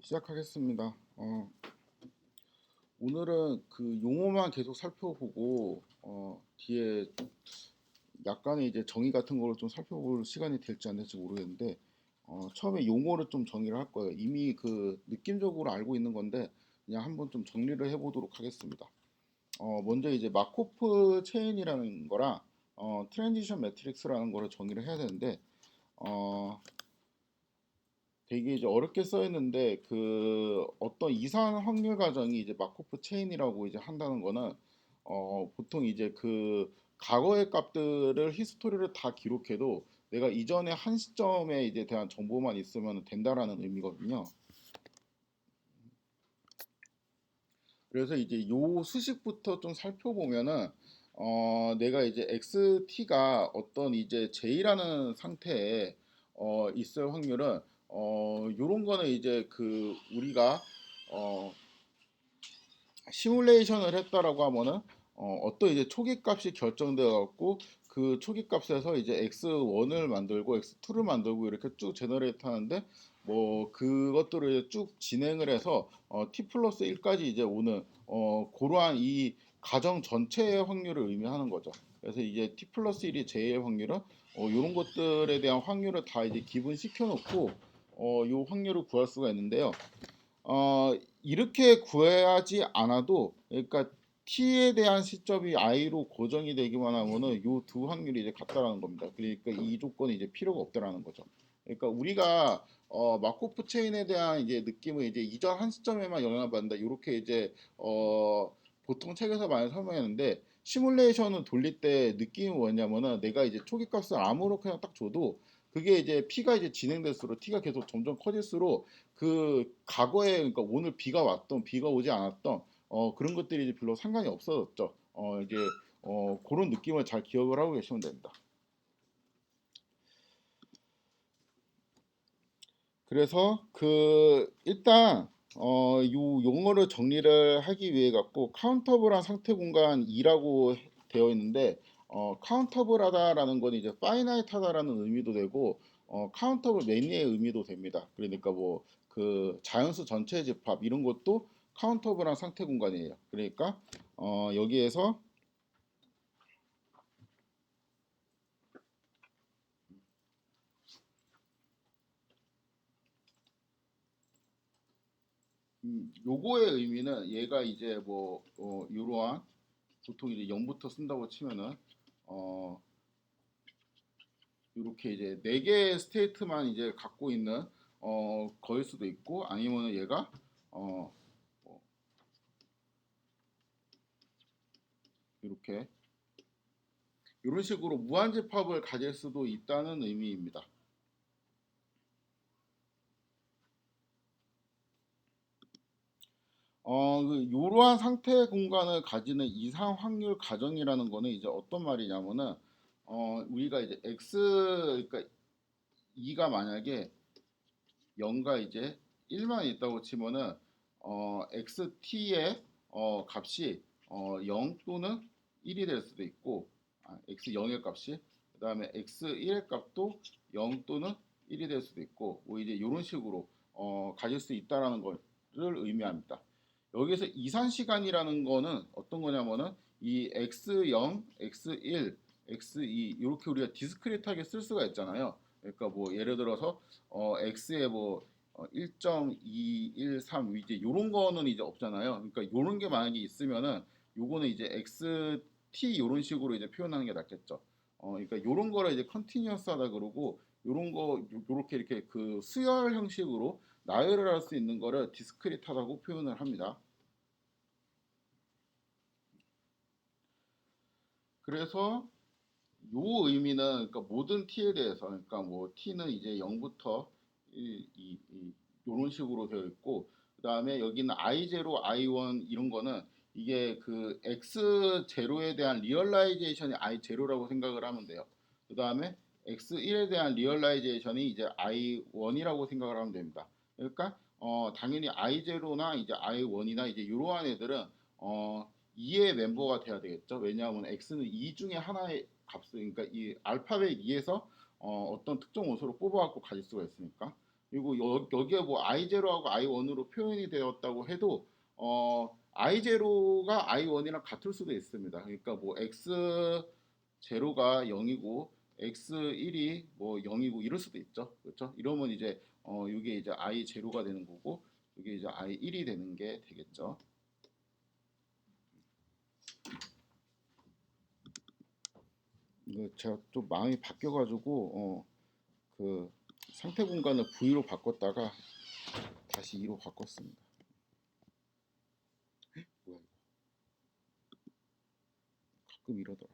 시작하겠습니다. 오늘은 그 용어만 계속 살펴보고 뒤에 약간의 이제 정의 같은 거를 좀 살펴볼 시간이 될지 안 될지 모르겠는데 처음에 용어를 좀 정리를 할 거예요. 이미 그 느낌적으로 알고 있는 건데 그냥 한번 좀 정리를 해보도록 하겠습니다. 먼저 이제 마코프 체인이라는 거랑 트랜지션 매트릭스라는 거를 정의를 해야 되는데 어, 되게 이제 어렵게 써 있는데 그 어떤 이산 확률 가정이 이제 마코프 체인이라고 이제 한다는 거는 보통 이제 그 과거의 값들을 히스토리를 다 기록해도 내가 이전에 한 시점에 이제 대한 정보만 있으면 된다라는 의미거든요. 그래서 이제 요 수식부터 좀 살펴보면은 내가 이제 xt가 어떤 이제 j라는 상태에 있을 확률은 요런 거는 이제 그 우리가 어 시뮬레이션을 했다라고 하면은 어떤 이제 초기 값이 결정되어 갖고 그 초기 값에서 이제 x1을 만들고 x2를 만들고 이렇게 쭉 제너레이트 하는데 뭐 그것들을 이제 쭉 진행을 해서 t 플러스 1까지 이제 오는 그러한 이 가정 전체의 확률을 의미하는 거죠. 그래서 이제 t 플러스 1이 제일 확률은 이런 것들에 대한 확률을 다 이제 기분시켜 놓고 요 확률을 구할 수가 있는데요. 이렇게 구해야지 않아도 그러니까 t에 대한 시점이 i로 고정이 되기만 하면은 요 두 확률이 이제 같다라는 겁니다. 그러니까 이 조건이 이제 필요가 없다라는 거죠. 그러니까 우리가 마코프 체인에 대한 이제 느낌을 이제 이전 한 시점에만 영향을 받는다. 이렇게 이제 보통 책에서 많이 설명했는데 시뮬레이션을 돌릴 때 느낌이 뭐냐면은 내가 이제 초기 값을 아무렇게나 딱 줘도 그게 이제 p가 이제 진행될수록 t가 계속 점점 커질수록 그 과거에 그러니까 오늘 비가 왔던 비가 오지 않았던 그런 것들이 이제 별로 상관이 없어졌죠. 이제 그런 느낌을 잘 기억을 하고 계시면 됩니다. 그래서 그 일단 요 용어를 정리를 하기 위해 갖고 카운터블한 상태 공간 2라고 되어 있는데 카운터블하다라는 건 이제 파이나이트하다라는 의미도 되고 카운터블 매니의 의미도 됩니다. 그러니까 뭐 그 자연수 전체 집합 이런 것도 카운터블한 상태 공간이에요. 그러니까 여기에서 요거의 의미는 얘가 이제 뭐 이러한 보통 이제 0부터 쓴다고 치면은 어 이렇게 이제 네 개의 스테이트만 이제 갖고 있는 거일 수도 있고 아니면은 얘가 어 이렇게 이런 식으로 무한집합을 가질 수도 있다는 의미입니다. 요러한 상태 공간을 가지는 이상 확률 가정이라는 거는 이제 어떤 말이냐면은 우리가 이제 x 그러니까 2가 만약에 0과 이제 1만 있다고 치면은 xt의 값이 0 또는 1이 될 수도 있고 x0의 값이 그다음에 x1의 값도 0 또는 1이 될 수도 있고 뭐 이제 이런 식으로 가질 수 있다라는 것을 의미합니다. 여기서 이산 시간이라는 거는 어떤 거냐면은 이 x0, x1, x2 이렇게 우리가 디스크리트하게 쓸 수가 있잖아요. 그러니까 뭐 예를 들어서 x에 뭐 1.213 이제 요런 거는 이제 없잖아요. 그러니까 요런 게 만약에 있으면은 요거는 이제 xt 요런 식으로 이제 표현하는 게 낫겠죠. 그러니까 요런 거를 이제 컨티뉴어스하다 그러고 요런 거 요렇게 이렇게 그 수열 형식으로 나열을 할 수 있는 거를 디스크리트하다고 표현을 합니다. 그래서 요 의미는 그러니까 모든 t에 대해서 그러니까 뭐 t는 이제 0부터 요런 식으로 되어 있고 그다음에 여기는 i0, i1 이런 거는 이게 그 x0에 대한 리얼라이제이션이 i0라고 생각을 하면 돼요. 그다음에 x1에 대한 리얼라이제이션이 이제 i1이라고 생각을 하면 됩니다. 그러니까 당연히 i0나 이제 i1이나 이제 이러한 애들은 2의 멤버가 돼야 되겠죠. 왜냐하면 x는 2 중에 하나의 값을 그러니까 이 알파벳 2에서 어떤 특정 원소를 뽑아갖고 가질 수가 있으니까 그리고 여기에 뭐 I0하고 I1으로 표현이 되었다고 해도 I0가 I1이랑 같을 수도 있습니다. 그러니까 뭐 X0가 0이고 X1이 뭐 0이고 이럴 수도 있죠. 그렇죠? 이러면 이제 이게 이제 I0가 되는 거고 이게 이제 I1이 되는 게 되겠죠. 이거 제가 좀 마음이 바뀌어가지고 그 상태 공간을 V로 바꿨다가 다시 2로 바꿨습니다. 뭐야 이거? 가끔 이러더라.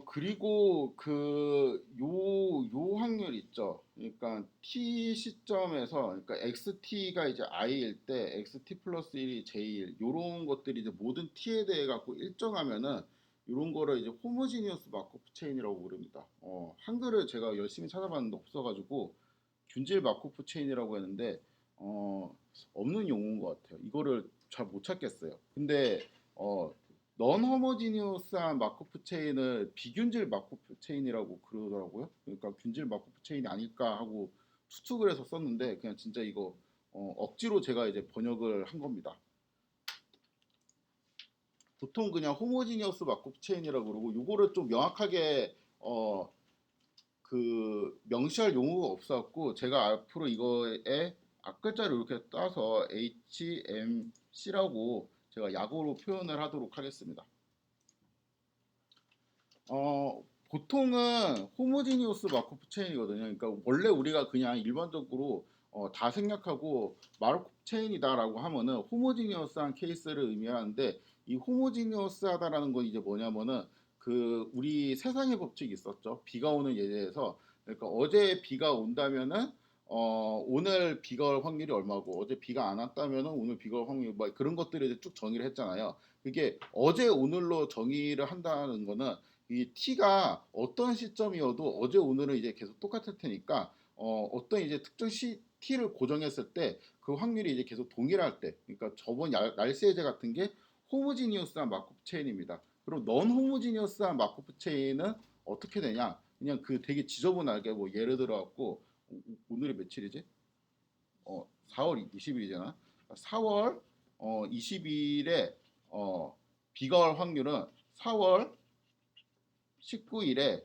그리고 요 확률 있죠. 그러니까 t 시점에서, 그러니까 xt가 이제 i일 때 xt 플러스 1이 j1, 요런 것들이 이제 모든 t에 대해 갖고 일정하면은 요런 거를 이제 호모지니어스 마코프 체인이라고 부릅니다. 한글을 제가 열심히 찾아봤는데 없어가지고 균질 마코프 체인이라고 했는데 없는 용어인 것 같아요. 이거를 잘 못 찾겠어요. 근데 넌 호모지니어스한 마코프 체인을 비균질 마코프 체인이라고 그러더라고요. 그러니까 균질 마코프 체인이 아닐까 하고 추측을 해서 썼는데 그냥 진짜 이거 억지로 제가 이제 번역을 한 겁니다. 보통 그냥 호모지니어스 마코프 체인이라고 그러고 요거를 좀 명확하게 그 명시할 용어가 없었고 제가 앞으로 이거에 앞글자를 이렇게 따서 HMC라고 제가 약어로 표현을 하도록 하겠습니다. 보통은 호모지니오스 마코프 체인이거든요. 그러니까 원래 우리가 그냥 일반적으로 다 생략하고 마코프 체인이다라고 하면은 호모지니어스한 케이스를 의미하는데 이 호모지니어스하다라는 건 이제 뭐냐면은 그 우리 세상의 법칙이 있었죠. 비가 오는 예에서 그러니까 어제 비가 온다면은 오늘 비가 올 확률이 얼마고 어제 비가 안 왔다면은 오늘 비가 올 확률 뭐 그런 것들을 이제 쭉 정의를 했잖아요. 그게 어제 오늘로 정의를 한다는 거는 이 t가 어떤 시점이어도 어제 오늘은 이제 계속 똑같을 테니까 어떤 이제 특정 t를 고정했을 때 그 확률이 이제 계속 동일할 때 그러니까 저번 날씨 예제 같은 게 호모지니어스한 마코프 체인입니다. 그럼 넌 호모지니어스한 마코프 체인은 어떻게 되냐? 그냥 그 되게 지저분하게 뭐 예를 들어 갖고 오늘이 며칠이지? 4월 20일이잖아. 4월 20일에 비가 올 확률은 4월 19일에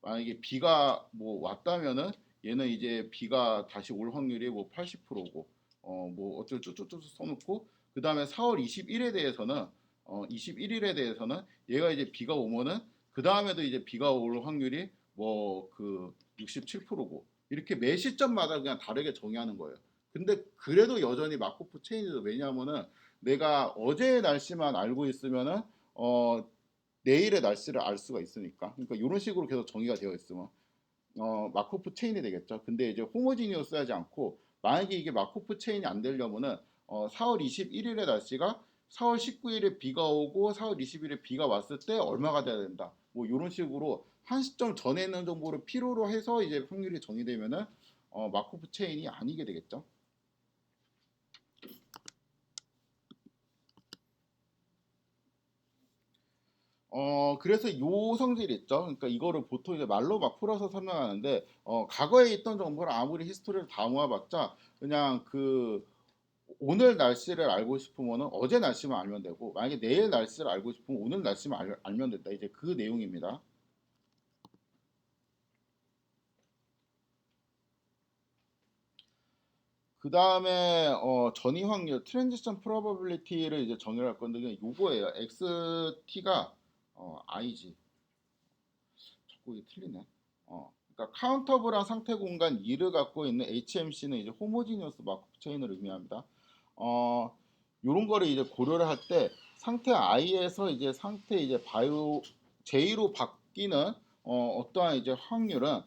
만약에 비가 뭐 왔다면은 얘는 이제 비가 다시 올 확률이 뭐 80%고 뭐 어쩔 쭉쭉쭉 써놓고 그 다음에 4월 21일에 대해서는 21일에 대해서는 얘가 이제 비가 오면은 그 다음에도 이제 비가 올 확률이 뭐 그 67%고 이렇게 매 시점마다 그냥 다르게 정의하는 거예요. 근데 그래도 여전히 마코프 체인이죠. 왜냐하면은 내가 어제의 날씨만 알고 있으면은 내일의 날씨를 알 수가 있으니까. 그러니까 이런 식으로 계속 정의가 되어 있으면 마코프 체인이 되겠죠. 근데 이제 호모지니어스 하지 않고 만약에 이게 마코프 체인이 안 되려면은 4월 21일의 날씨가 4월 19일에 비가 오고 4월 20일에 비가 왔을 때 얼마가 돼야 된다. 뭐 이런 식으로 한 시점 전에 있는 정보를 필요로 해서 이제 확률이 정의되면은 마코프 체인이 아니게 되겠죠. 그래서 요 성질 있죠. 그러니까 이거를 보통 이제 말로 막 풀어서 설명하는데, 과거에 있던 정보를 아무리 히스토리를 다 모아봤자, 그냥 오늘 날씨를 알고 싶으면은 어제 날씨만 알면 되고, 만약에 내일 날씨를 알고 싶으면 오늘 날씨만 알면 된다. 이제 그 내용입니다. 그 다음에, 전이 확률, 트랜지션 프로버빌리티를 이제 정의할 건데, 그냥 요거예요. XT가, I지. 자꾸 이게 틀리네. 그러니까 카운터블한 상태 공간 2를 갖고 있는 HMC는 이제 호모지니어스 마코프 체인을 의미합니다. 요런 거를 이제 고려를 할 때 상태 I에서 이제 상태 이제 바이오 J로 바뀌는 어떠한 이제 확률은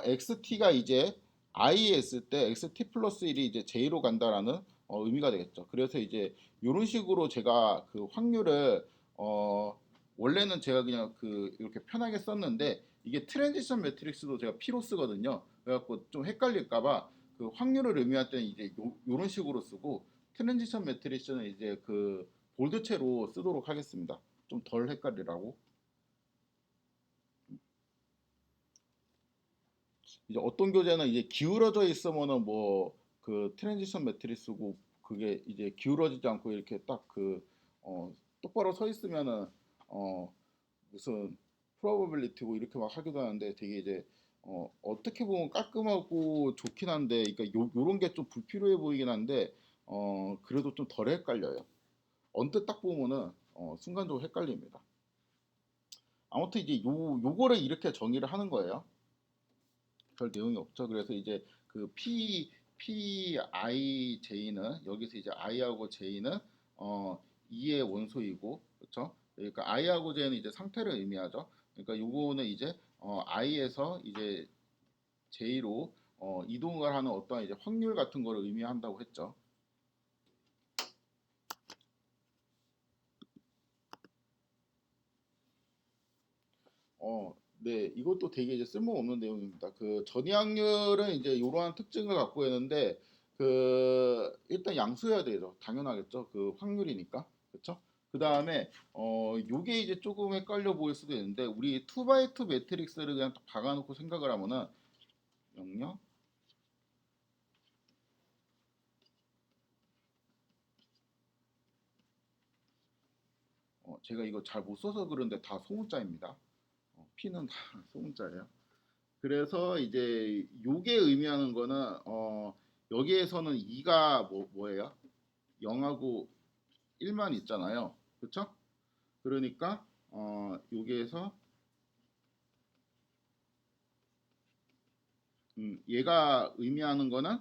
XT가 이제 I에 있을 때 XT 플러스 1이 이제 J로 간다라는 의미가 되겠죠. 그래서 이제 요런 식으로 제가 그 확률을 원래는 제가 그냥 이렇게 편하게 썼는데 이게 트랜지션 매트릭스도 제가 P로 쓰거든요. 그래갖고 좀 헷갈릴까봐 그 확률을 의미할 때는 이제 요런 식으로 쓰고 트랜지션 매트릭스는 이제 그 볼드체로 쓰도록 하겠습니다. 좀 덜 헷갈리라고. 이제 어떤 교재는 이제 기울어져 있으면은 뭐 그 트랜지션 매트리스고 그게 이제 기울어지지 않고 이렇게 딱 그 똑바로 서 있으면은 어 무슨 프로버빌리티고 이렇게 막 하기도 하는데 되게 이제 어떻게 보면 깔끔하고 좋긴 한데 그러니까 요런 게 좀 불필요해 보이긴 한데 그래도 좀 덜 헷갈려요. 언뜻 딱 보면은 순간적으로 헷갈립니다. 아무튼 이제 요거를 이렇게 정의를 하는 거예요. 별 내용이 없죠. 그래서 이제 그 I, J는 여기서 이제 I하고 J는 어, 2의 원소이고, 그렇죠? 그러니까 I하고 J는 이제 상태를 의미하죠. 그러니까 요거는 이제 I에서 이제 J로 이동을 하는 어떤 이제 확률 같은 거를 의미한다고 했죠. 네, 이것도 되게 이제 쓸모없는 내용입니다. 그 전이확률은 이제 이러한 특징을 갖고 있는데 일단 양수여야 되죠. 당연하겠죠. 그 확률이니까. 그렇죠? 그 다음에 요게 이제 조금 헷갈려 보일 수도 있는데 우리 2x2 매트릭스를 그냥 딱 박아놓고 생각을 하면은 영역 제가 이거 잘 못 써서 그런데 다 소문자입니다. P는 다 소문자예요. 그래서 이제 요게 의미하는 거는 여기에서는 2가 뭐예요? 0하고 1만 있잖아요. 그렇죠? 그러니까 여기에서 얘가 의미하는 거는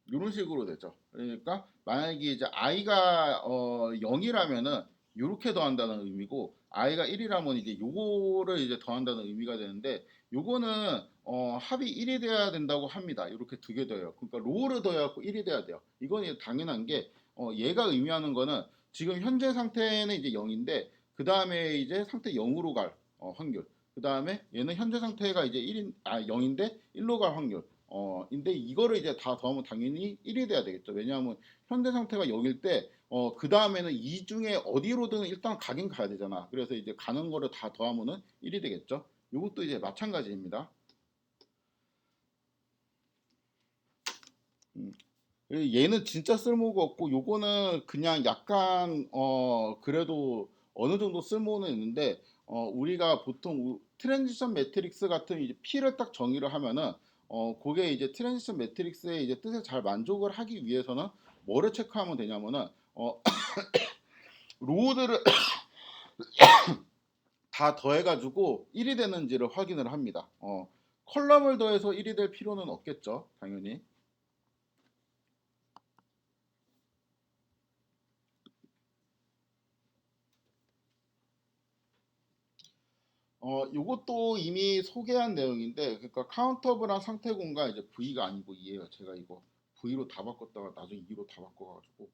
이런 식으로 되죠. 그러니까 만약에 이제 i가 0이라면은 이렇게 더한다는 의미고 i가 1이라면 이제 요거를 이제 더한다는 의미가 되는데 요거는 합이 1이 돼야 된다고 합니다. 이렇게 두 개 더해요. 그러니까 로우를 더해갖고 1이 돼야 돼요. 이건 이제 당연한 게 얘가 의미하는 거는 지금 현재 상태는 이제 0인데 그 다음에 이제 상태 0으로 갈 확률. 그 다음에 얘는 현재 상태가 이제 0인데 1로 갈 확률. 인데 이거를 이제 다 더하면 당연히 1이 돼야 되겠죠. 왜냐하면 현재 상태가 0일 때, 그 다음에는 이 중에 어디로든 일단 가긴 가야 되잖아. 그래서 이제 가는 거를 다 더하면은 1이 되겠죠. 이것도 이제 마찬가지입니다. 음. 얘는 진짜 쓸모가 없고 요거는 그냥 약간 그래도 어느 정도 쓸모는 있는데 우리가 보통 트랜지션 매트릭스 같은 이제 P를 딱 정의를 하면은 그게 이제 트랜지션 매트릭스의 이제 뜻에 잘 만족을 하기 위해서는 뭐를 체크하면 되냐면은 로드를 다 더해가지고 1이 되는지를 확인을 합니다. 컬럼을 더해서 1이 될 필요는 없겠죠, 당연히. 요것도 이미 소개한 내용인데, 그러니까 카운터블한 상태 공간 이제 V가 아니고 2예요. 제가 이거 V로 다 바꿨다가 나중에 2로 다 바꿔가지고,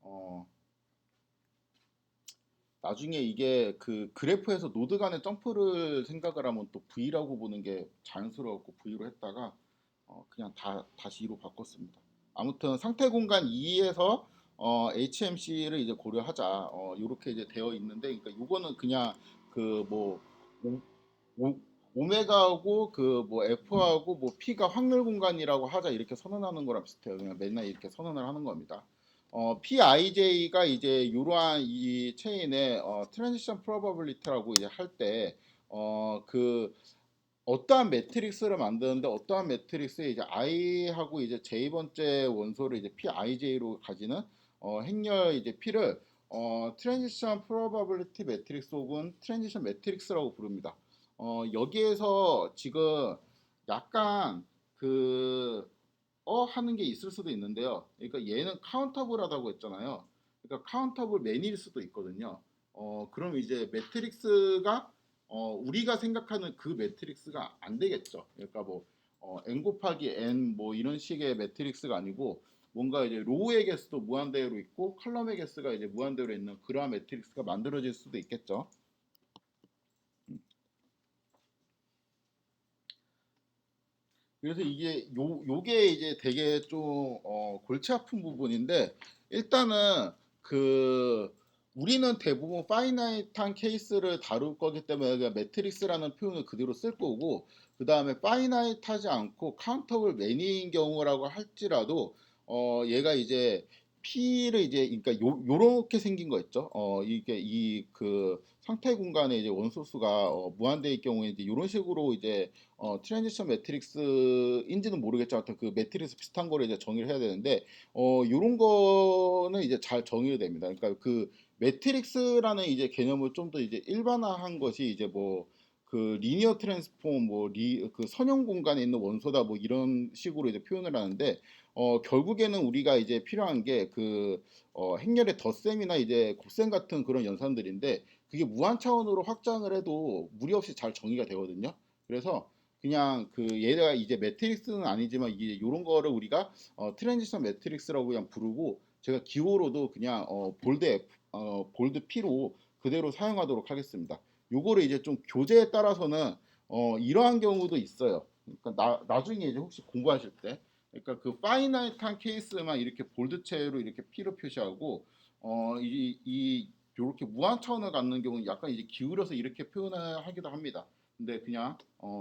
어, 나중에 이게 그 그래프에서 노드 간의 점프를 생각을 하면 또 V라고 보는 게 자연스러웠고 V로 했다가 그냥 다시 2로 바꿨습니다. 아무튼 상태 공간 2에서 HMC를 이제 고려하자. 이렇게 이제 되어 있는데, 그러니까 요거는 그냥 그뭐 오, 오메가하고 그 뭐 F하고 뭐 P가 확률 공간이라고 하자 이렇게 선언하는 거랑 비슷해요. 그냥 맨날 이렇게 선언을 하는 겁니다. PIJ가 이제 이러한 이 체인의 트랜지션 프로버빌리티라고 이제 할 때 그 어떠한 매트릭스를 만드는데 어떠한 매트릭스에 이제 i하고 이제 j 번째 원소를 이제 PIJ로 가지는 행렬 이제 P를 트랜지션 프로바빌리티 매트릭스 혹은 트랜지션 매트릭스라고 부릅니다. 여기에서 지금 약간 그 하는 게 있을 수도 있는데요. 그러니까 얘는 카운터블하다고 했잖아요. 그러니까 카운터블 맨일 수도 있거든요. 그럼 이제 매트릭스가 우리가 생각하는 그 매트릭스가 안 되겠죠. 그러니까 뭐 n 곱하기 n 뭐 이런 식의 매트릭스가 아니고 뭔가 이제 로우의 개수도 무한대로 있고 컬럼의 개수가 이제 무한대로 있는 그러한 매트릭스가 만들어질 수도 있겠죠. 그래서 이게 요게 이제 되게 좀 골치 아픈 부분인데, 일단은 그 우리는 대부분 파이나이트한 케이스를 다룰 거기 때문에 그냥 매트릭스라는 표현을 그대로 쓸 거고, 그 다음에 파이나이트하지 않고 카운터블 매니인 경우라고 할지라도 얘가 이제 P를 이제 그러니까 요렇게 생긴 거 있죠. 이게 이 그 상태 공간에 이제 원소수가 무한대일 경우에 이제 이런 식으로 이제 트랜지션 매트릭스인지는 모르겠지만 하여튼 그 매트릭스 비슷한 거를 이제 정의를 해야 되는데, 요런 거는 이제 잘 정의가 됩니다. 그러니까 그 매트릭스라는 이제 개념을 좀 더 이제 일반화한 것이 이제 뭐 그 리니어 트랜스폼 그 선형 공간에 있는 원소다 뭐 이런 식으로 이제 표현을 하는데, 결국에는 우리가 이제 필요한 게 그 행렬의 덧셈이나 이제 곱셈 같은 그런 연산들인데, 그게 무한 차원으로 확장을 해도 무리 없이 잘 정의가 되거든요. 그래서 그냥 그 얘가 이제 매트릭스는 아니지만 이게 요런 거를 우리가 트랜지션 매트릭스라고 그냥 부르고, 제가 기호로도 그냥 볼드 P로 그대로 사용하도록 하겠습니다. 요거를 이제 좀 교재에 따라서는 이러한 경우도 있어요. 그러니까 나중에 이제 혹시 공부하실 때, 그러니까 그 파이나이트한 케이스만 이렇게 볼드체로 이렇게 P로 표시하고 이 요렇게 무한 차원을 갖는 경우는 약간 이제 기울여서 이렇게 표현을 하기도 합니다. 근데 그냥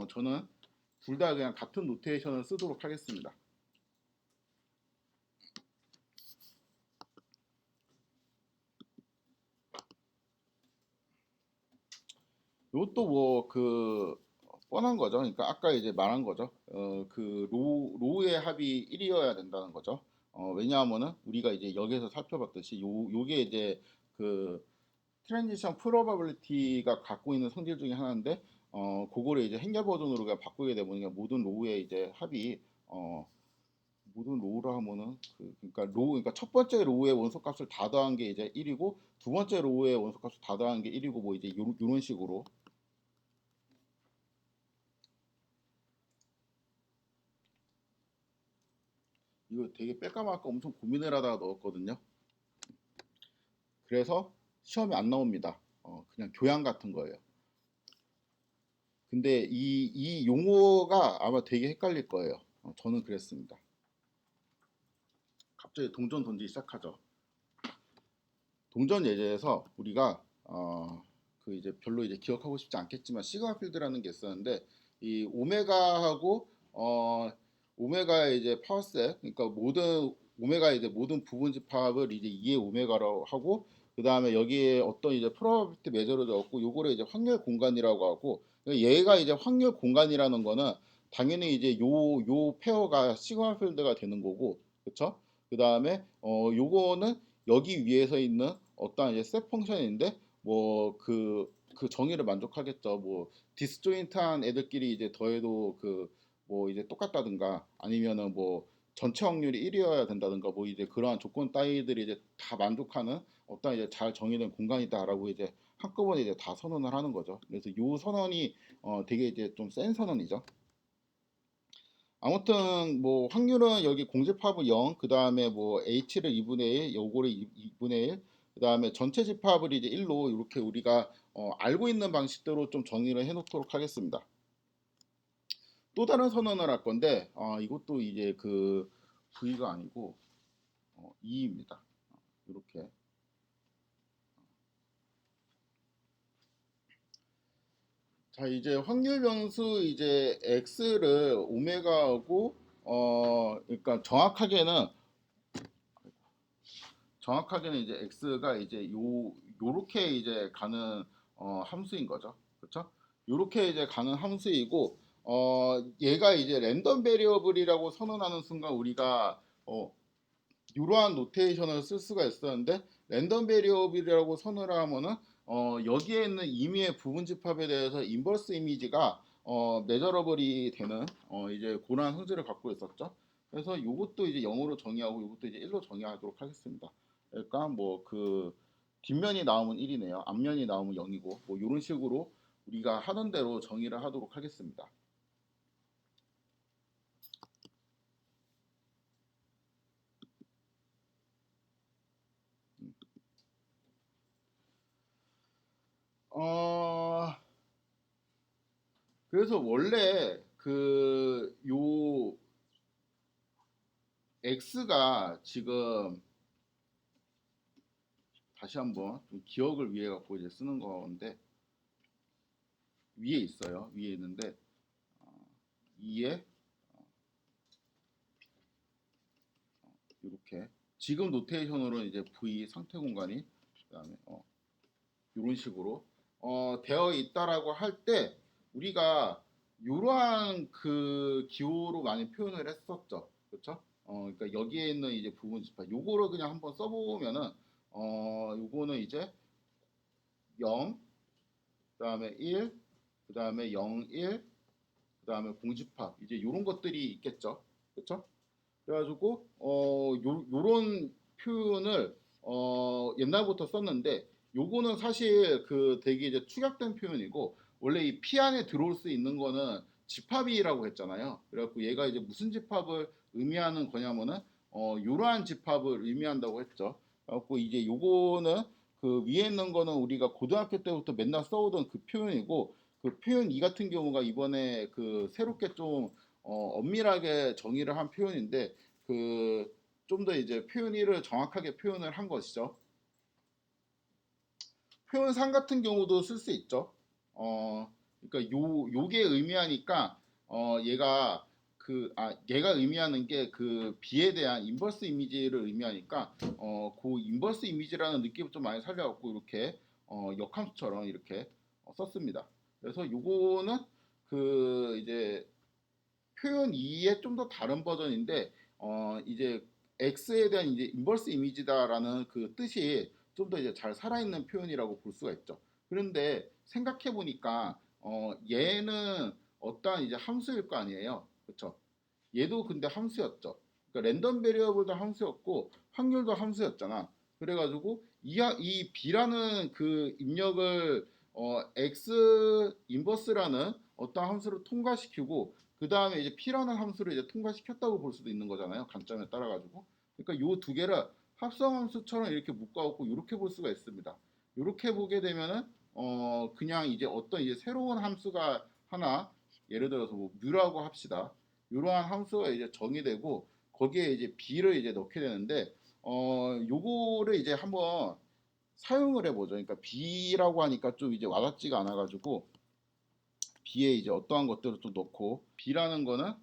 저는 둘 다 그냥 같은 노테이션을 쓰도록 하겠습니다. 이것도 뭐 그 뻔한 거죠. 그러니까 아까 이제 말한 거죠. 그 로우의 합이 1이어야 된다는 거죠. 왜냐하면은 우리가 이제 여기서 살펴봤듯이 요게 이제 그 트랜지션 프로바빌리티가 갖고 있는 성질 중에 하나인데, 그거를 이제 행렬 버전으로 그냥 바꾸게 되면 그냥 모든 로우의 이제 합이 모든 로우라 하면은 그러니까 첫 번째 로우의 원소값을 다 더한 게 이제 1이고 두 번째 로우의 원소값을 다 더한 게 1이고 뭐 이제 요런 식으로. 이거 되게 뺄까 말까 엄청 고민을 하다가 넣었거든요. 그래서 시험에 안 나옵니다. 그냥 교양 같은 거예요. 근데 이 용어가 아마 되게 헷갈릴 거예요. 저는 그랬습니다. 갑자기 동전 던지기 시작하죠. 동전 예제에서 우리가 그 이제 별로 이제 기억하고 싶지 않겠지만 시그마 필드라는 게 있었는데, 이 오메가하고 오메가의 이제 파워셋, 그러니까 모든 오메가 이제 모든 부분 집합을 이제 2의 오메가라고 하고, 그 다음에 여기에 어떤 이제 프로바빌티 메저를 넣었고 요거를 이제 확률 공간이라고 하고, 얘가 이제 확률 공간이라는 거는 당연히 이제 요 페어가 시그마 필드가 되는 거고, 그쵸? 그 다음에 요거는 여기 위에서 있는 어떠한 이제 셋 펑션인데, 뭐 그 정의를 만족하겠죠. 뭐 디스조인트한 애들끼리 이제 더해도 그 뭐 이제 똑같다든가, 아니면은 뭐 전체 확률이 1이어야 된다든가, 뭐 이제 그러한 조건 따위들이 이제 다 만족하는 어떤 이제 잘 정의된 공간이다라고 이제 한꺼번에 이제 다 선언을 하는 거죠. 그래서 요 선언이 되게 이제 좀 센 선언이죠. 아무튼 뭐 확률은 여기 공집합은 0, 그 다음에 뭐 h를 2분의 1, 요거를 2분의 1, 그 다음에 전체 집합을 이제 1로 이렇게 우리가 알고 있는 방식대로 좀 정의를 해 놓도록 하겠습니다. 또 다른 선언을 할 건데, 이것도 이제 그 V가 아니고 2입니다. 이렇게. 자, 이제 확률 변수 이제 x를 오메가하고 그러니까 정확하게는 이제 x가 이제 요렇게 이제 가는 함수인 거죠. 그렇죠? 요렇게 이제 가는 함수이고, 얘가 이제 랜덤 베리어블이라고 선언하는 순간 우리가 이러한 노테이션을 쓸 수가 있었는데, 랜덤 베리어블이라고 선언을 하면은 여기에 있는 임의의 부분 집합에 대해서 인버스 이미지가 메저러블이 되는 이제 그러한 성질을 갖고 있었죠. 그래서 이것도 이제 0으로 정의하고 이것도 이제 1로 정의하도록 하겠습니다. 그러니까 뭐 그 뒷면이 나오면 1이네요. 앞면이 나오면 0이고, 뭐 이런 식으로 우리가 하던 대로 정의를 하도록 하겠습니다. 그래서 원래 그 요 x가 지금 다시 한번 좀 기억을 위해 갖고 이제 쓰는 건데 위에 있어요. 위에 있는데 2에 이렇게 지금 노테이션으로는 이제 v 상태 공간이 그다음에 이런 식으로 되어 있다라고 할 때 우리가 이러한 그 기호로 많이 표현을 했었죠. 그렇죠? 그러니까 여기에 있는 이제 부분 집합 요거를 그냥 한번 써보면은 요거는 이제 0 그다음에 1 그다음에 0 1 그다음에 공집합 이제 요런 것들이 있겠죠. 그렇죠? 그래가지고 요런 표현을 옛날부터 썼는데 요거는 사실 그 되게 이제 축약된 표현이고 원래 이 P 안에 들어올 수 있는 거는 집합이라고 했잖아요. 그래갖고 얘가 이제 무슨 집합을 의미하는 거냐면은 요러한 집합을 의미한다고 했죠. 그래갖고 이제 요거는 그 위에 있는 거는 우리가 고등학교 때부터 맨날 써오던 그 표현이고 그 표현 이 같은 경우가 이번에 그 새롭게 좀 엄밀하게 정의를 한 표현인데 그 좀 더 이제 표현 1을 정확하게 표현을 한 것이죠. 표현 3 같은 경우도 쓸 수 있죠. 그러니까 요게 의미하니까 얘가 얘가 의미하는 게 그 B에 대한 인버스 이미지를 의미하니까 그 인버스 이미지라는 느낌을 좀 많이 살려갖고 이렇게 역함수처럼 이렇게 썼습니다. 그래서 요거는 그 이제 표현 2의 좀 더 다른 버전인데 이제 X에 대한 이제 인버스 이미지다라는 그 뜻이 좀 더 이제 잘 살아있는 표현이라고 볼 수가 있죠. 그런데 생각해 보니까 얘는 어떠한 이제 함수일 거 아니에요. 그렇죠? 얘도 근데 함수였죠. 그러니까 랜덤 베리어블도 함수였고 확률도 함수였잖아. 그래가지고 이 B라는 그 입력을 X 인버스라는 어떤 함수를 통과시키고 그 다음에 이제 P라는 함수를 이제 통과시켰다고 볼 수도 있는 거잖아요. 관점에 따라 가지고. 그러니까 요 두 개를 합성함수처럼 이렇게 묶어갖고 이렇게 볼 수가 있습니다. 이렇게 보게 되면은 그냥 이제 어떤 이제 새로운 함수가 하나 예를 들어서 뭐 뮤라고 합시다. 이러한 함수가 이제 정의되고 거기에 이제 b를 이제 넣게 되는데 요거를 이제 한번 사용을 해보죠. 그러니까 b라고 하니까 좀 이제 와닿지가 않아가지고 b에 이제 어떠한 것들을 좀 넣고 b라는 거는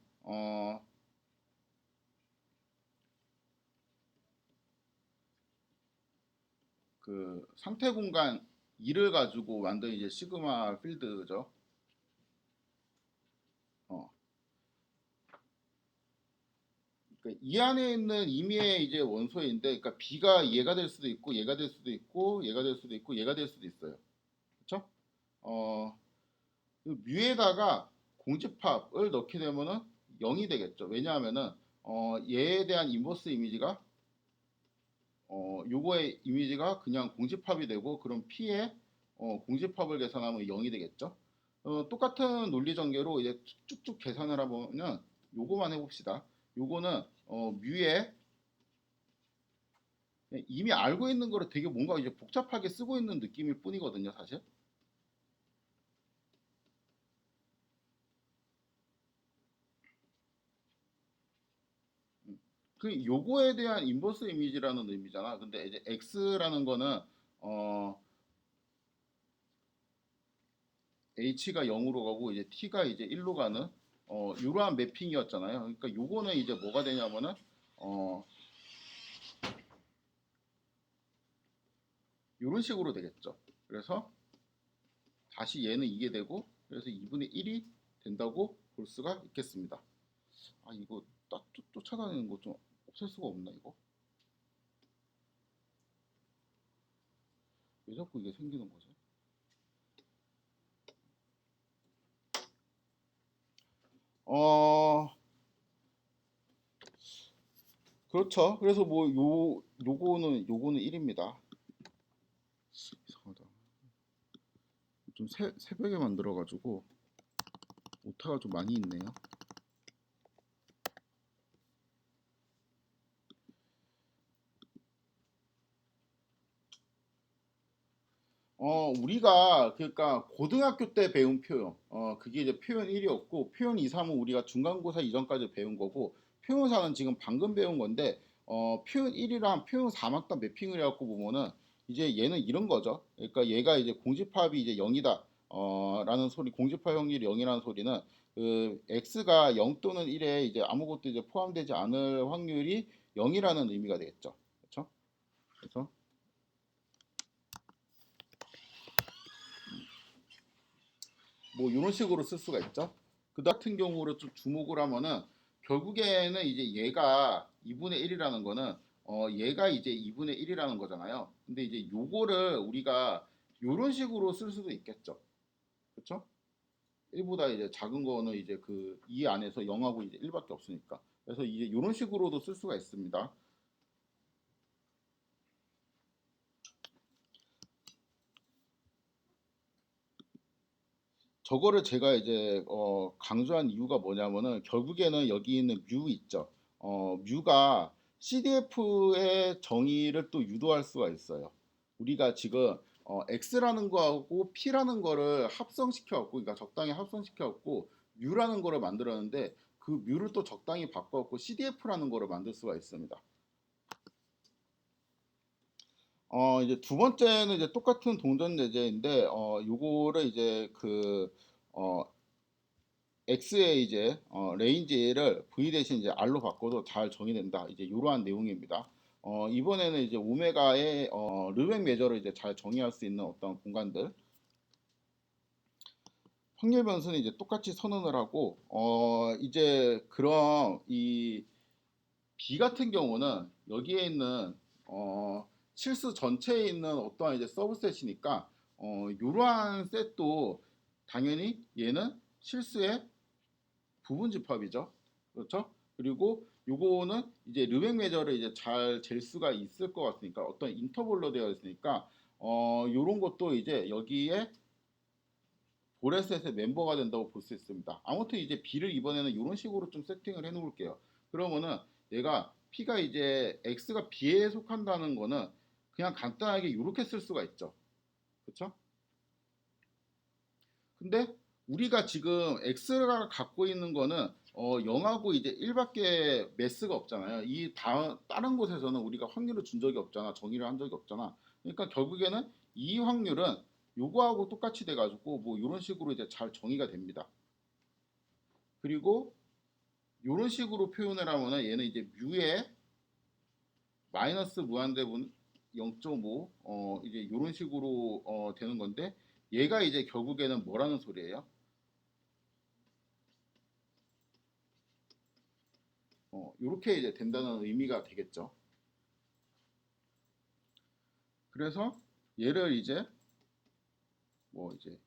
그 상태 공간 2를 가지고 만든 이제 시그마 필드죠. 어, 그러니까 이 안에 있는 임의의 이제 원소인데, 그러니까 b가 얘가 될 수도 있고, 얘가 될 수도 있고, 얘가 될 수도 있고, 얘가 될 수도 있어요. 그렇죠? 뮤에다가 공집합을 넣게 되면은 0이 되겠죠. 왜냐하면은 얘에 대한 인버스 이미지가 요거의 이미지가 그냥 공집합이 되고 그럼 P의 공집합을 계산하면 0이 되겠죠. 똑같은 논리 전개로 이제 쭉쭉 계산을 해보면 요거만 해봅시다. 요거는 뮤에 이미 알고 있는 거를 되게 뭔가 이제 복잡하게 쓰고 있는 느낌일 뿐이거든요, 사실. 그 요거에 대한 인버스 이미지라는 의미잖아. 근데 이제 x라는 거는 어 h가 0으로 가고 이제 t가 이제 1로 가는 이러한 매핑이었잖아요. 그러니까 요거는 이제 뭐가 되냐면은 어 이런 식으로 되겠죠. 그래서 다시 얘는 이게 되고 그래서 2분의 1이 된다고 볼 수가 있겠습니다. 아 이거 딱 쫓아다니는 거 좀 없앨 수가 없나 이거? 왜 자꾸 이게 생기는 거지? 어 그렇죠. 그래서 뭐 요거는 1입니다. 이상하다. 좀 새벽에 만들어가지고 오타가 좀 많이 있네요. 우리가 그러니까 고등학교 때 배운 표현, 그게 이제 표현 1이었고 표현 2, 3은 우리가 중간고사 이전까지 배운 거고 표현 4는 지금 방금 배운 건데 표현 1이랑 표현 4만 딱 매핑을 해갖고 보면은 이제 얘는 이런 거죠. 그러니까 얘가 이제 공집합이 이제 0이다. 라는 소리, 공집합 확률이 0이라는 소리는 그 x가 0 또는 1에 이제 아무것도 이제 포함되지 않을 확률이 0이라는 의미가 되겠죠. 그렇죠? 그래서 뭐 이런 식으로 쓸 수가 있죠. 그 같은 경우로 좀 주목을 하면은 결국에는 이제 얘가 2분의 1이라는 거는 얘가 이제 2분의 1이라는 거잖아요. 근데 이제 요거를 우리가 요런 식으로 쓸 수도 있겠죠. 그렇죠? 1보다 이제 작은 거는 이제 그 2 안에서 0하고 이제 1밖에 없으니까. 그래서 이제 요런 식으로도 쓸 수가 있습니다. 저거를 제가 이제 강조한 이유가 뭐냐면은 결국에는 여기 있는 뮤 있죠. 뮤가 CDF의 정의를 또 유도할 수가 있어요. 우리가 지금 X라는 거하고 P라는 거를 합성시켜 갖고 그러니까 적당히 합성시켜 갖고 뮤라는 거를 만들었는데 그 뮤를 또 적당히 바꿔 갖고 CDF라는 거를 만들 수가 있습니다. 이제 두 번째는 이제 똑같은 동전 예제인데 요거를 이제 어, X의 이제 레인지를 V 대신 이제 R로 바꿔도 잘 정의된다. 이제 이러한 내용입니다. 이번에는 이제 오메가의 르벡 메저를 이제 잘 정의할 수 있는 어떤 공간들 확률 변수는 이제 똑같이 선언을 하고 이제 그럼 이 B 같은 경우는 여기에 있는 실수 전체에 있는 어떠한 이제 서브셋이니까 이러한 셋도 당연히 얘는 실수의 부분 집합이죠. 그렇죠? 그리고 요거는 이제 르벡 메저를 이제 잘 잴 수가 있을 것 같으니까 어떤 인터벌로 되어 있으니까 요런 것도 이제 여기에 보레셋의 멤버가 된다고 볼 수 있습니다. 아무튼 이제 B를 이번에는 이런 식으로 좀 세팅을 해 놓을게요. 그러면은 얘가 P가 이제 X가 B에 속한다는 거는 그냥 간단하게 이렇게 쓸 수가 있죠. 그렇죠? 근데 우리가 지금 X가 갖고 있는 거는 0하고 이제 1밖에 매스가 없잖아요. 이 다른 곳에서는 우리가 확률을 준 적이 없잖아. 정의를 한 적이 없잖아. 그러니까 결국에는 이 확률은 요거하고 똑같이 돼가지고 뭐 이런 식으로 이제 잘 정의가 됩니다. 그리고 이런 식으로 표현을 하면은 얘는 이제 뮤의 마이너스 무한대분 0.5 이제 이런 식으로 되는 건데 얘가 이제 결국에는 뭐라는 소리예요? 이렇게 이제 된다는 의미가 되겠죠. 그래서 얘를 이제 뭐 이제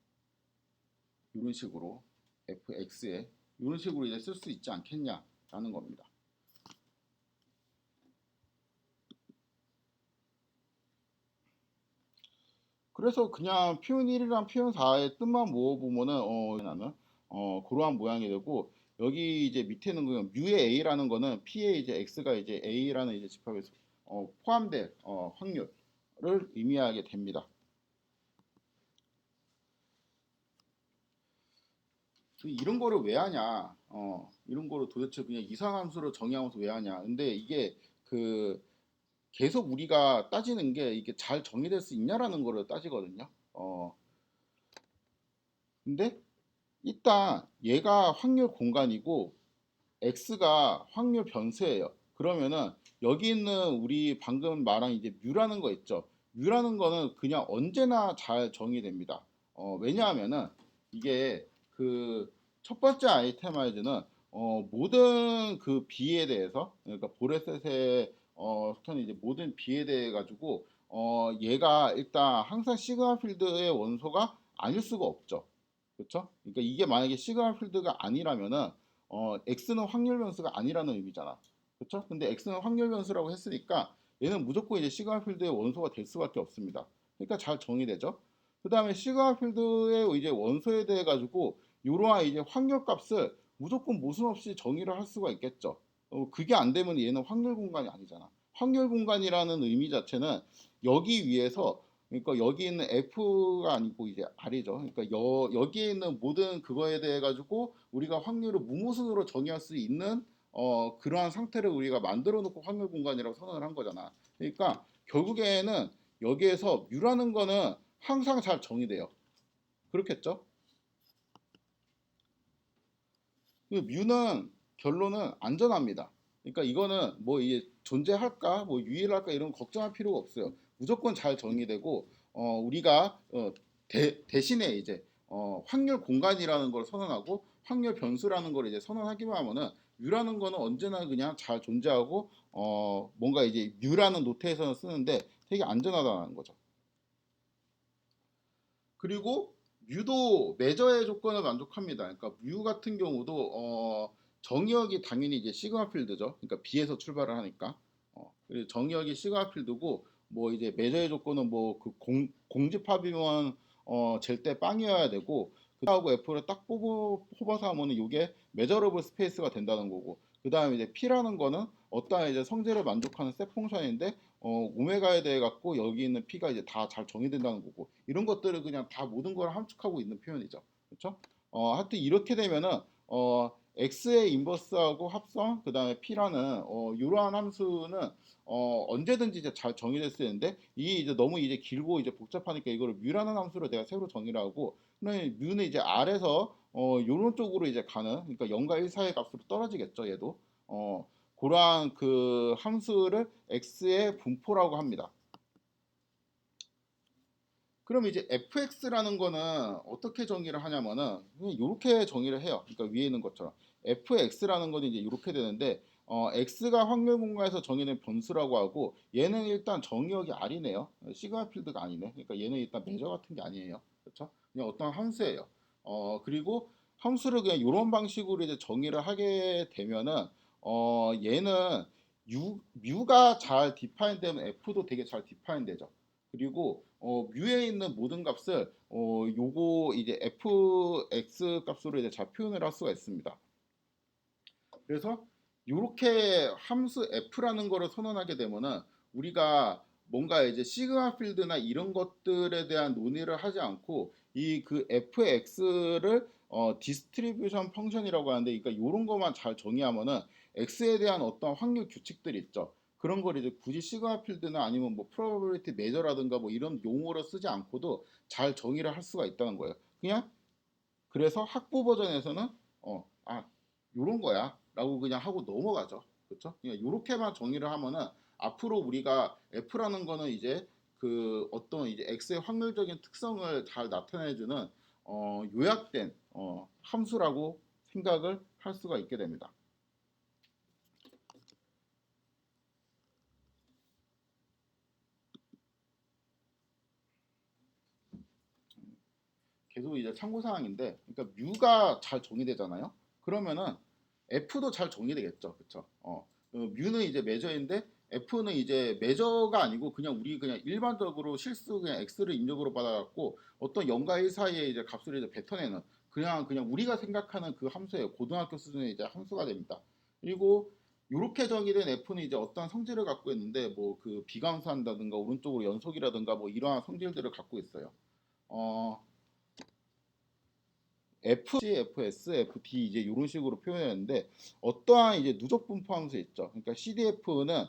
이런 식으로 fx에 이런 식으로 이제 쓸 수 있지 않겠냐라는 겁니다. 그래서 그냥 표현 1이랑 표현 4의 뜻만 모아보면은 나는 그러한 모양이 되고 여기 이제 밑에는 그 뮤의 a라는 거는 p의 이제 x가 이제 a라는 이제 집합에 포함될 확률을 의미하게 됩니다. 이런 거를 왜 하냐? 이런 거를 도대체 그냥 이상함수로 정의하면서 왜 하냐? 근데 이게 그 계속 우리가 따지는 게 이게 잘 정의될 수 있냐라는 거를 따지거든요. 근데 일단 얘가 확률 공간이고 x가 확률 변수예요. 그러면은 여기 있는 우리 방금 말한 이제 뮤라는 거 있죠. 뮤라는 거는 그냥 언제나 잘 정의됩니다. 왜냐하면은 이게 그 첫 번째 아이템아이즈는 모든 그 B에 대해서 그러니까 보레셋의 스턴 이제 모든 B에 대해 가지고 얘가 일단 항상 시그마 필드의 원소가 아닐 수가 없죠. 그렇죠? 그러니까 이게 만약에 시그마 필드가 아니라면은 x는 확률 변수가 아니라는 의미잖아. 그렇죠? 근데 x는 확률 변수라고 했으니까 얘는 무조건 이제 시그마 필드의 원소가 될 수밖에 없습니다. 그러니까 잘 정의되죠. 그 다음에 시그마 필드의 이제 원소에 대해 가지고 이러한 이제 확률 값을 무조건 모순 없이 정의를 할 수가 있겠죠. 그게 안 되면 얘는 확률 공간이 아니잖아. 확률 공간이라는 의미 자체는 여기 위에서 그러니까 여기 있는 F가 아니고 이제 R이죠. 그러니까 여기에 있는 모든 그거에 대해 가지고 우리가 확률을 무모순으로 정의할 수 있는 그러한 상태를 우리가 만들어 놓고 확률 공간이라고 선언을 한 거잖아. 그러니까 결국에는 여기에서 뮤라는 거는 항상 잘 정의돼요. 그렇겠죠? 그 뮤는 결론은 안전합니다. 그러니까 이거는 뭐 이게 존재할까, 뭐 유일할까 이런 걱정할 필요가 없어요. 무조건 잘 정의되고 우리가 대신에 이제 확률 공간이라는 걸 선언하고 확률 변수라는 걸 이제 선언하기만 하면은 뮤라는 거는 언제나 그냥 잘 존재하고 뭔가 이제 뮤라는 노트에서는 쓰는데 되게 안전하다는 거죠. 그리고 뮤도 매저의 조건을 만족합니다. 그러니까 뮤 같은 경우도 정의역이 당연히 이제 시그마 필드죠. 그러니까 B에서 출발을 하니까 그리고 정의역이 시그마 필드고 뭐 이제 매저의 조건은 뭐 그 공집합이면 젤때 빵이어야 되고 그하고 F를 딱 뽑아서 하면은 이게 메저러블 스페이스가 된다는 거고 그 다음에 이제 P라는 거는 어떠한 이제 성질을 만족하는 셋 펑션인데 오메가에 대해 갖고 여기 있는 P가 이제 다 잘 정의된다는 거고 이런 것들을 그냥 다 모든 걸 함축하고 있는 표현이죠. 그렇죠? 하여튼 이렇게 되면은 X의 인버스하고 합성 그다음에 P라는 이러한 함수는 언제든지 이제 잘 정의될 수 있는데 이 이제 너무 이제 길고 이제 복잡하니까 이거를 뮤라는 함수로 내가 새로 정의를 하고 그다음에 뮤는 이제 R에서 요런 쪽으로 이제 가는 그러니까 0과 1 사이의 값으로 떨어지겠죠 얘도 그러한 그 함수를 x의 분포라고 합니다. 그럼 이제 fx라는 거는 어떻게 정의를 하냐면은 이렇게 정의를 해요. 그러니까 위에 있는 것처럼 fx라는 거는 이제 이렇게 되는데 x가 확률 공간에서 정의된 변수라고 하고 얘는 일단 정의역이 R이네요. 시그마 필드가 아니네. 그러니까 얘는 일단 매저 같은 게 아니에요. 그렇죠? 그냥 어떤 함수예요. 그리고 함수를 그냥 이런 방식으로 이제 정의를 하게 되면은 얘는 뮤가 잘 디파인 되면 f도 되게 잘 디파인 되죠. 그리고 뮤에 있는 모든 값을 요거 이제 fx 값으로 이제 잘 표현을 할 수가 있습니다. 그래서 이렇게 함수 f라는 거를 선언하게 되면은 우리가 뭔가 이제 시그마 필드나 이런 것들에 대한 논의를 하지 않고 이 그 fx를 디스트리뷰션 펑션이라고 하는데 그러니까 이런 것만 잘 정의하면은 x에 대한 어떤 확률 규칙들이 있죠. 그런 걸 이제 굳이 시그마 필드나 아니면 뭐 프로버빌리티 메저라든가 뭐 이런 용어로 쓰지 않고도 잘 정의를 할 수가 있다는 거예요. 그냥 그래서 학부 버전에서는 요런 거야 라고 그냥 하고 넘어가죠. 그렇죠? 그냥 요렇게만 정의를 하면은 앞으로 우리가 F라는 거는 이제 그 어떤 이제 X의 확률적인 특성을 잘 나타내주는 요약된 함수라고 생각을 할 수가 있게 됩니다. 계속 이제 참고사항인데, 그러니까 뮤가 잘 정의되잖아요. 그러면은 F도 잘 정의되겠죠, 그렇죠? 뮤는 이제 매저인데 F는 이제 매저가 아니고 그냥 우리 그냥 일반적으로 실수 그냥 X를 입력으로 받아갖고 어떤 0과 1 사이에 이제 값을 이제 뱉어내는 그냥 우리가 생각하는 그 함수예요. 고등학교 수준의 이제 함수가 됩니다. 그리고 이렇게 정의된 F는 이제 어떤 성질을 갖고 있는데 뭐 그 비감수한다든가 오른쪽으로 연속이라든가 뭐 이러한 성질들을 갖고 있어요. 어, FG, FS, FD 이제 이런 식으로 표현했는데 어떠한 이제 누적 분포 함수 있죠. 그러니까 CDF는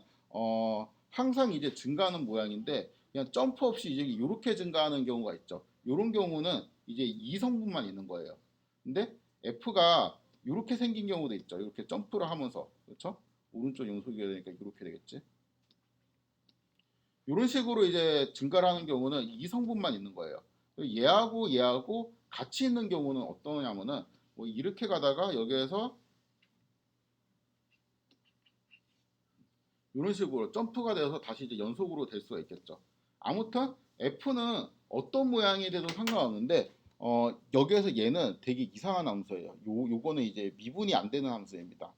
항상 이제 증가하는 모양인데 그냥 점프 없이 이제 이렇게 증가하는 경우가 있죠. 이런 경우는 이제 이성분만 있는 거예요. 근데 F가 이렇게 생긴 경우도 있죠. 이렇게 점프를 하면서 그렇죠? 오른쪽 연속이어야 되니까 이렇게 되겠지. 이런 식으로 이제 증가를 하는 경우는 이성분만 있는 거예요. 얘하고 같이 있는 경우는 어떠냐면은 뭐 이렇게 가다가 여기에서 이런 식으로 점프가 되어서 다시 이제 연속으로 될 수가 있겠죠. 아무튼 F는 어떤 모양이 돼도 상관없는데 여기에서 얘는 되게 이상한 함수예요. 요거는 이제 미분이 안 되는 함수입니다.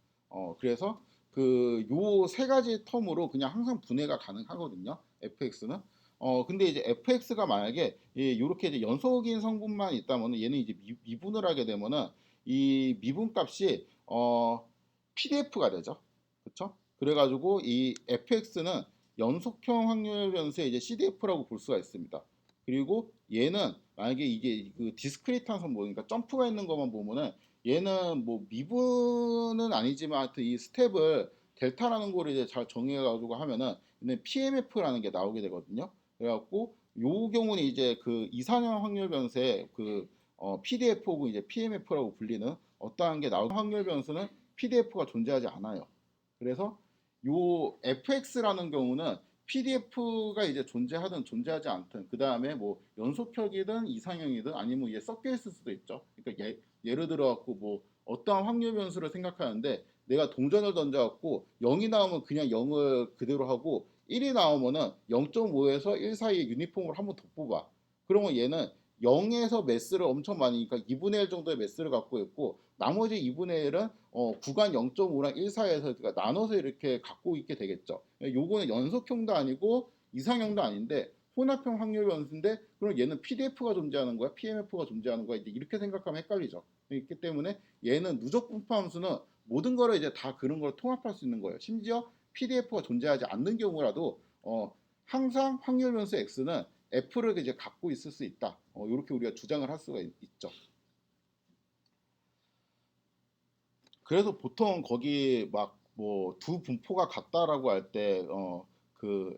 그래서 그 요 세 가지 텀으로 그냥 항상 분해가 가능하거든요. fx는. 근데 이제 fx가 만약에 이렇게 이제 연속인 성분만 있다면 얘는 이제 미분을 하게 되면은 이 미분 값이 PDF가 되죠. 그렇죠? 그래가지고 이 fx는 연속형 확률 변수의 이제 CDF라고 볼 수가 있습니다. 그리고 얘는 만약에 이게 그 디스크리트한 선 보니까 점프가 있는 것만 보면은 얘는 뭐 미분은 아니지만 하여튼 이 스텝을 델타라는 거를 이제 잘 정해가지고 하면은 얘는 PMF라는 게 나오게 되거든요. 그래갖고 요 경우는 이제 그 이상형 확률 변수의 그 PDF 혹은 이제 PMF라고 불리는 어떠한 게 나올 확률 변수는 PDF가 존재하지 않아요. 그래서 요 FX라는 경우는 PDF가 이제 존재하든 존재하지 않든 그 다음에 뭐 연속형이든 이상형이든 아니면 이게 섞여 있을 수도 있죠. 그러니까 예를 들어 갖고 뭐 어떠한 확률 변수를 생각하는데 내가 동전을 던져 갖고 0이 나오면 그냥 0을 그대로 하고 1이 나오면은 0.5에서 1 사이에 유니폼을 한번 더 뽑아. 그러면 얘는 0에서 매스를 엄청 많이, 그러니까 2분의 1 정도의 매스를 갖고 있고 나머지 2분의 1은 구간 0.5랑 1 사이에서 그러니까 나눠서 이렇게 갖고 있게 되겠죠. 요거는 연속형도 아니고 이상형도 아닌데 혼합형 확률 변수인데 그럼 얘는 PDF가 존재하는 거야, PMF가 존재하는 거야. 이제 이렇게 생각하면 헷갈리죠. 있기 때문에 얘는 누적 분포 함수는 모든 거를 이제 다 그런 걸 통합할 수 있는 거예요. 심지어 PDF가 존재하지 않는 경우라도 항상 확률 변수 x는 f를 이제 갖고 있을 수 있다. 이렇게 우리가 주장을 할 수가 있죠. 그래서 보통 거기 막 뭐 두 분포가 같다라고 할 때 그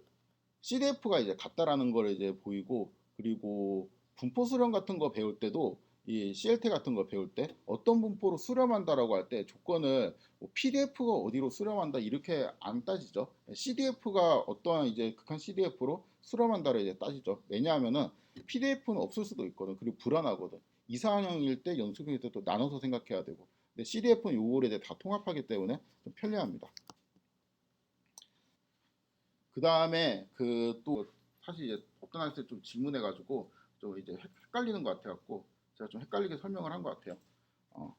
CDF가 이제 같다라는 걸 이제 보이고 그리고 분포 수렴 같은 거 배울 때도 이 CLT 같은 거 배울 때 어떤 분포로 수렴한다라고 할 때 조건을 뭐 PDF가 어디로 수렴한다 이렇게 안 따지죠. CDF가 어떠한 이제 극한 CDF로 수렴한다를 이제 따지죠. 왜냐하면은 PDF는 없을 수도 있거든. 그리고 불안하거든. 이상형일 때 연속형일 때 또 나눠서 생각해야 되고. 근데 CDF는 요거를 이제 다 통합하기 때문에 좀 편리합니다. 그 다음에 그 또 사실 이제 어떤 학생 좀 질문해가지고 좀 이제 헷갈리는 것 같아갖고 제가 좀 헷갈리게 설명을 한 것 같아요. 어,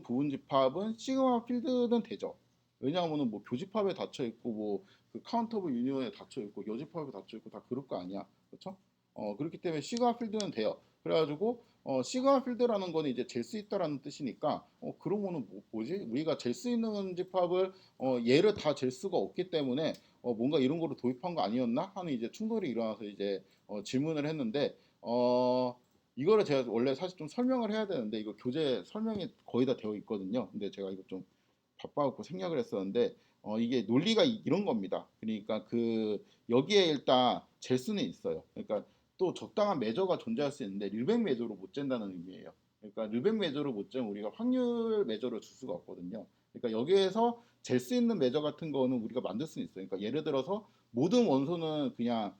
부분 집합은 시그마 필드는 되죠. 왜냐하면은 뭐 교집합에 닫혀 있고 뭐 그 카운터 오브 유니온에 닫혀 있고 여집합에 닫혀 있고 다 그럴 거 아니야, 그렇죠? 그렇기 때문에 시그마 필드는 돼요. 그래가지고 시그마 필드라는 거는 이제 잴 수 있다라는 뜻이니까 그러면은 뭐지? 우리가 잴 수 있는 집합을 얘를 다 잴 수가 없기 때문에 뭔가 이런 거를 도입한 거 아니었나 하는 이제 충돌이 일어나서 이제 질문을 했는데 이거를 제가 원래 사실 좀 설명을 해야 되는데 이거 교재 설명이 거의 다 되어 있거든요. 근데 제가 이거 좀 바빠갖고 생략을 했었는데 이게 논리가 이런 겁니다. 그러니까 그 여기에 일단 잴 수는 있어요. 그러니까 또 적당한 매저가 존재할 수 있는데 르벡 매저로 못 잰다는 의미예요. 그러니까 르벡 매저로 못 재면 우리가 확률 매저를 줄 수가 없거든요. 그러니까 여기에서 잴 수 있는 매저 같은 거는 우리가 만들 수는 있어요. 그러니까 예를 들어서 모든 원소는 그냥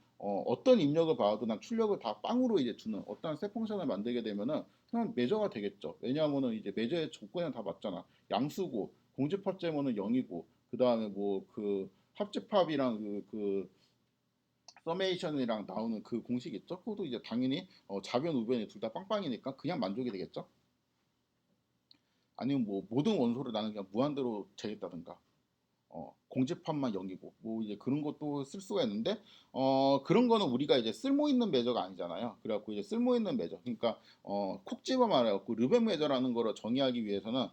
떤 입력을 받아도 난 출력을 다 빵으로 이제 주는 어떤 셋 펑션을 만들게 되면은 그냥 매저가 되겠죠. 왜냐하면은 이제 매저의 조건이 다 맞잖아. 양수고 공집합제모는 0이고 그 다음에 뭐 그 합집합이랑 그 서메이션이랑 나오는 그 공식 있죠? 그것도 이제 당연히 좌변 우변이 둘 다 빵빵이니까 그냥 만족이 되겠죠. 아니면 뭐 모든 원소를 나는 그냥 무한대로 재겠다든가 공집합만 0이고 뭐 이제 그런 것도 쓸 수가 있는데 그런 거는 우리가 이제 쓸모 있는 매저가 아니잖아요. 그래갖고 이제 쓸모 있는 매저 그러니까 콕 집어 말해갖고 르벡 매저라는 거를 정의하기 위해서는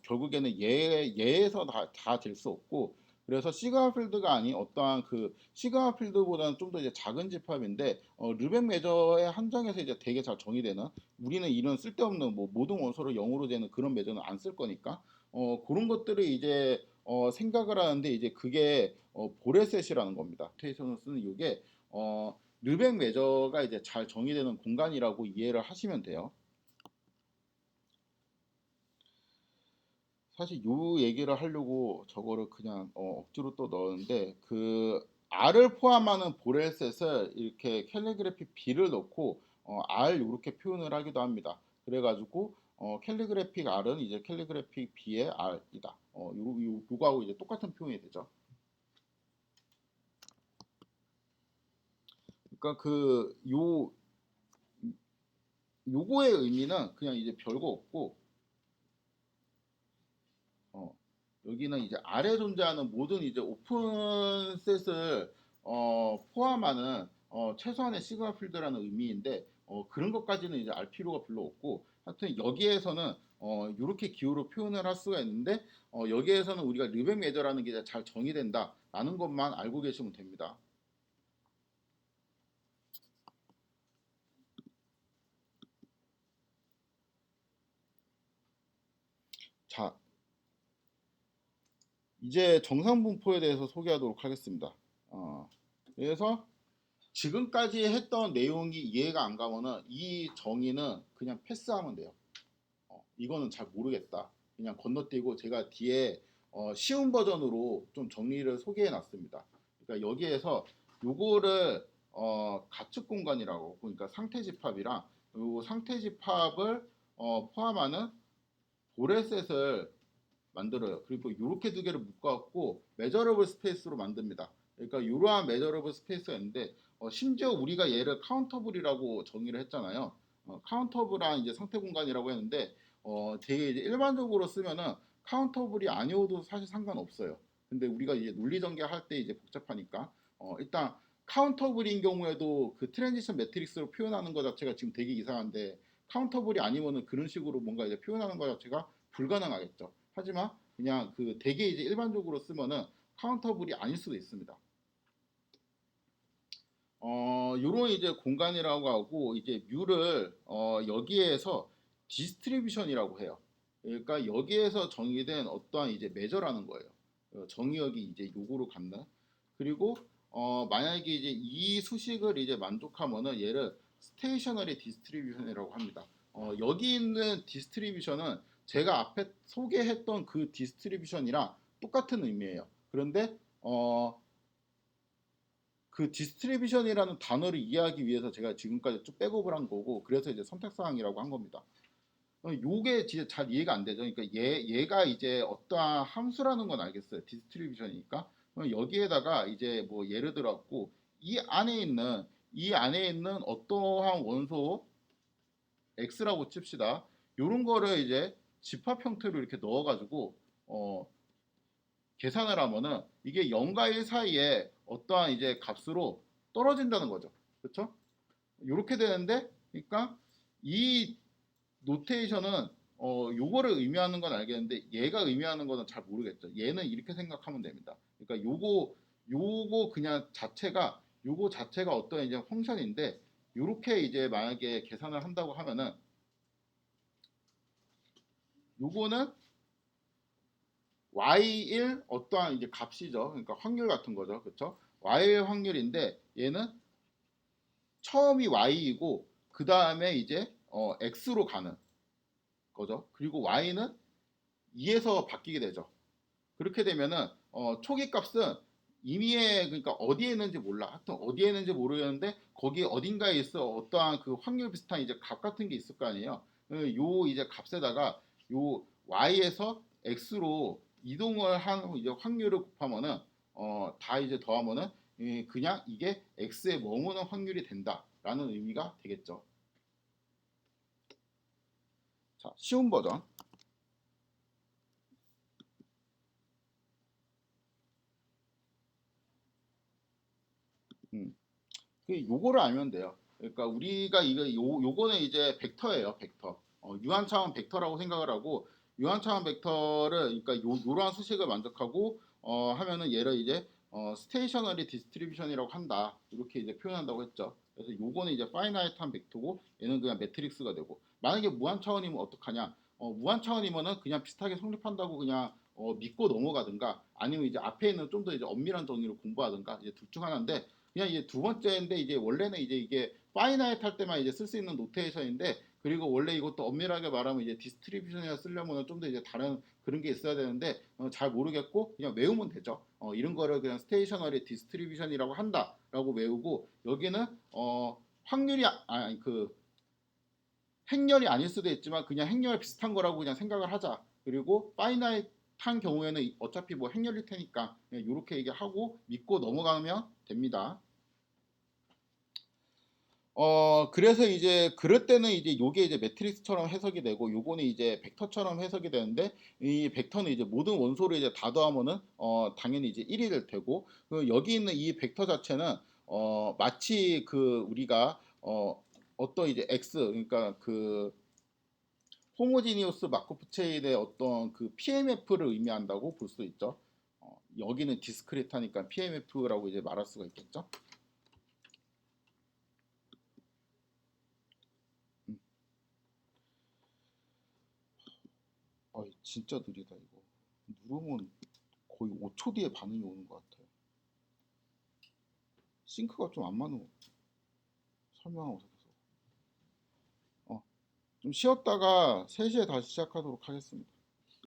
결국에는 얘에서 다 될 수 없고 그래서 시그마 필드가 아닌 어떠한 그 시그마 필드보다는 좀 더 이제 작은 집합인데 르벡 매저의 한정에서 이제 되게 잘 정의되는 우리는 이런 쓸데없는 뭐 모든 원소를 0으로 되는 그런 매저는 안 쓸 거니까 그런 것들을 이제 생각을 하는데 이제 그게 보레셋이라는 겁니다. 테이션을 쓰는 이게 르벡 매저가 이제 잘 정의되는 공간이라고 이해를 하시면 돼요. 사실 요 얘기를 하려고 저거를 그냥 억지로 또 넣었는데 그 R을 포함하는 보레셋을 이렇게 캘리그래피 B를 넣고 R 이렇게 표현을 하기도 합니다. 그래가지고 캘리그래픽 R은 이제 캘리그래픽 B의 R이다. 요거하고 이제 똑같은 표현이 되죠. 그러니까 요거의 의미는 그냥 이제 별거 없고 어, 여기는 이제 아래 존재하는 모든 이제 오픈셋을 포함하는 최소한의 시그마 필드라는 의미인데 그런 것까지는 이제 알 필요가 별로 없고 하여튼 여기에서는 이렇게 기호로 표현을 할 수가 있는데 여기에서는 우리가 르벡 매저라는 게 잘 정의된다라는 것만 알고 계시면 됩니다. 자, 이제 정상분포에 대해서 소개하도록 하겠습니다. 그래서 지금까지 했던 내용이 이해가 안 가면은 이 정의는 그냥 패스하면 돼요. 이거는 잘 모르겠다. 그냥 건너뛰고 제가 뒤에 쉬운 버전으로 좀 정리를 소개해 놨습니다. 그러니까 여기에서 요거를 가축 공간이라고, 그러니까 상태 집합이랑 요 상태 집합을 포함하는 보레셋을 만들어요. 그리고 이렇게 두 개를 묶어갖고 메저러블 스페이스로 만듭니다. 그러니까 이러한 메저러블 스페이스가 있는데 심지어 우리가 얘를 카운터블이라고 정의를 했잖아요. 카운터블한 이제 상태 공간이라고 했는데 되게 이제 일반적으로 쓰면은 카운터블이 아니어도 사실 상관없어요. 근데 우리가 이제 논리 전개할 때 이제 복잡하니까 일단 카운터블인 경우에도 그 트랜지션 매트릭스로 표현하는 것 자체가 지금 되게 이상한데 카운터블이 아니면은 그런 식으로 뭔가 이제 표현하는 것 자체가 불가능하겠죠. 하지만 그냥 그 되게 이제 일반적으로 쓰면은 카운터블이 아닐 수도 있습니다. 요런 이제 공간이라고 하고 이제 뮤를 여기에서 디스트리뷰션이라고 해요. 그러니까 여기에서 정의된 어떠한 이제 메저라는 거예요. 정의역이 이제 요거로 갖는. 그리고 만약에 이제 이 수식을 이제 만족하면은 얘를 스테이셔너리 디스트리뷰션이라고 합니다. 여기 있는 디스트리뷰션은 제가 앞에 소개했던 그 디스트리뷰션이랑 똑같은 의미예요. 그런데 그 디스트리뷰션이라는 단어를 이해하기 위해서 제가 지금까지 쭉 백업을 한 거고, 그래서 이제 선택사항이라고 한 겁니다. 요게 진짜 잘 이해가 안 되죠. 그러니까 얘가 이제 어떠한 함수라는 건 알겠어요. 디스트리뷰션이니까. 여기에다가 이제 뭐 예를 들어갖고 이 안에 있는 어떠한 원소 x라고 칩시다. 요런 거를 이제 집합 형태로 이렇게 넣어가지고 계산을 하면은 이게 0과 1 사이에 어떠한 이제 값으로 떨어진다는 거죠. 그렇죠? 이렇게 되는데, 그러니까 이 노테이션은 요거를 의미하는 건 알겠는데 얘가 의미하는 거는 잘 모르겠죠. 얘는 이렇게 생각하면 됩니다. 그러니까 요거 그냥 자체가 요거 자체가 어떤 이제 펑션인데, 요렇게 이제 만약에 계산을 한다고 하면은 요거는 y1 어떠한 이제 값이죠. 그러니까 확률 같은 거죠. 그렇죠? y1 확률인데 얘는 처음이 y이고 그 다음에 이제 x로 가는 거죠. 그리고 y는 2에서 바뀌게 되죠. 그렇게 되면은 초기 값은 임의의, 그러니까 어디에 있는지 몰라. 하여튼 어디에 있는지 모르겠는데 거기 어딘가에 있어 어떠한 그 확률 비슷한 이제 값 같은 게 있을 거 아니에요. 요 이제 값에다가 요 y에서 x로 이동을 한 이제 확률을 곱하면은 다 이제 더하면은 그냥 이게 x에 머무는 확률이 된다라는 의미가 되겠죠. 자, 쉬운 버전. 음. 요거를 알면 돼요. 그러니까 우리가 요거는 이제 벡터예요, 벡터. 유한차원 벡터라고 생각을 하고, 유한차원 벡터를, 그러니까 요러한 수식을 만족하고 하면은 얘를 이제 스테이셔너리 디스트리뷰션이라고 한다. 이렇게 이제 표현한다고 했죠. 그래서 요거는 이제 파이나이트한 벡터고 얘는 그냥 매트릭스가 되고, 만약에 무한차원이면 어떡하냐? 무한차원이면은 그냥 비슷하게 성립한다고 그냥 믿고 넘어가든가, 아니면 이제 앞에 있는 좀 더 이제 엄밀한 정의를 공부하든가, 이제 둘 중 하나인데, 그냥 이제 두 번째인데, 이제 원래는 이제 이게 파이나이트 할 때만 이제 쓸 수 있는 노테이션인데, 그리고 원래 이것도 엄밀하게 말하면 이제 디스트리뷰션에 쓰려면 좀 더 이제 다른 그런 게 있어야 되는데 잘 모르겠고 그냥 외우면 되죠. 이런 거를 그냥 스테이셔너리 디스트리뷰션이라고 한다라고 외우고, 여기는 확률이 아니 그 행렬이 아닐 수도 있지만 그냥 행렬 비슷한 거라고 그냥 생각을 하자. 그리고 파이나이트한 경우에는 어차피 뭐 행렬일 테니까 그냥 이렇게 얘기하고 믿고 넘어가면 됩니다. 그래서 이제 그럴 때는 이제 요게 이제 매트릭스처럼 해석이 되고, 요거는 이제 벡터처럼 해석이 되는데, 이 벡터는 이제 모든 원소를 이제 다 더하면은 당연히 이제 1이 될 테고, 여기 있는 이 벡터 자체는 마치 그 우리가 어떤 이제 x, 그러니까 그 호모지니우스 마코프 체인의 어떤 그 PMF를 의미한다고 볼 수 있죠. 여기는 디스크리트하니까 PMF라고 이제 말할 수가 있겠죠. 진짜 느리다 이거. 누르면 거의 5초 뒤에 반응이 오는 것 같아요. 싱크가 좀 안 맞는 거 설명하고 있어서. 좀 쉬었다가 3시에 다시 시작하도록 하겠습니다.